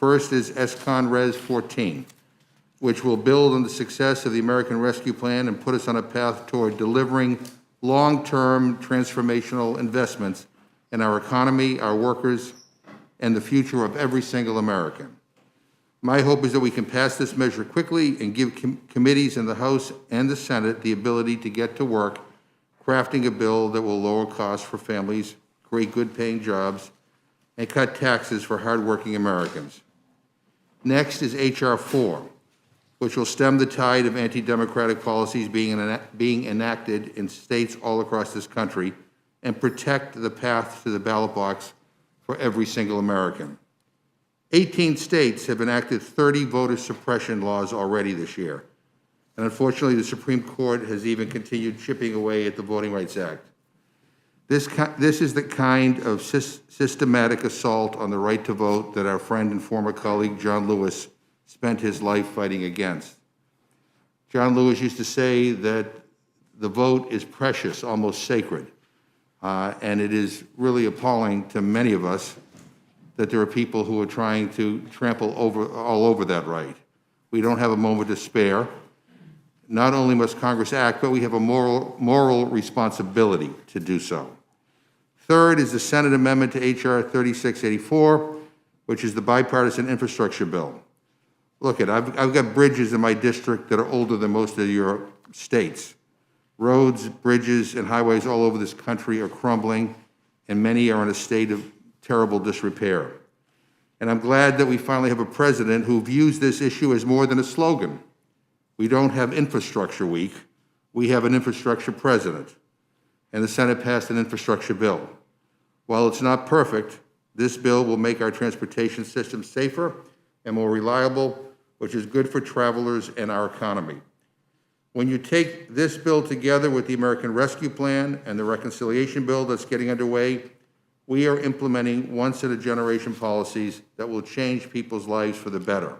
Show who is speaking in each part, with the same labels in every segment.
Speaker 1: First is SCON Res 14, which will build on the success of the American Rescue Plan and put us on a path toward delivering long-term transformational investments in our economy, our workers, and the future of every single American. My hope is that we can pass this measure quickly and give committees in the House and the Senate the ability to get to work crafting a bill that will lower costs for families, create good-paying jobs, and cut taxes for hardworking Americans. Next is HR4, which will stem the tide of anti-democratic policies being enacted in states all across this country and protect the path to the ballot box for every single American. 18 states have enacted 30 voter suppression laws already this year. And unfortunately, the Supreme Court has even continued chipping away at the Voting Rights Act. This is the kind of systematic assault on the right to vote that our friend and former colleague John Lewis spent his life fighting against. John Lewis used to say that the vote is precious, almost sacred. And it is really appalling to many of us that there are people who are trying to trample all over that right. We don't have a moment to spare. Not only must Congress act, but we have a moral responsibility to do so. Third is the Senate amendment to HR 3684, which is the bipartisan infrastructure bill. Look, I've got bridges in my district that are older than most of your states. Roads, bridges, and highways all over this country are crumbling, and many are in a state of terrible disrepair. And I'm glad that we finally have a president who views this issue as more than a slogan. We don't have infrastructure week, we have an infrastructure president. And the Senate passed an infrastructure bill. While it's not perfect, this bill will make our transportation system safer and more reliable, which is good for travelers and our economy. When you take this bill together with the American Rescue Plan and the reconciliation bill that's getting underway, we are implementing once-in-a-generation policies that will change people's lives for the better.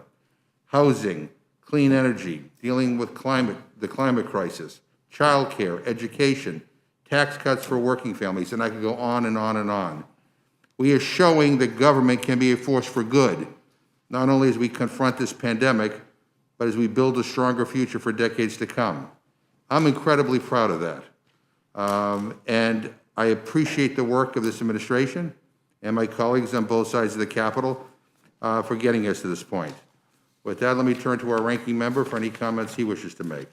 Speaker 1: Housing, clean energy, dealing with the climate crisis, childcare, education, tax cuts for working families, and I could go on and on and on. We are showing that government can be a force for good, not only as we confront this pandemic, but as we build a stronger future for decades to come. I'm incredibly proud of that. And I appreciate the work of this administration and my colleagues on both sides of the Capitol for getting us to this point. With that, let me turn to our ranking member for any comments he wishes to make.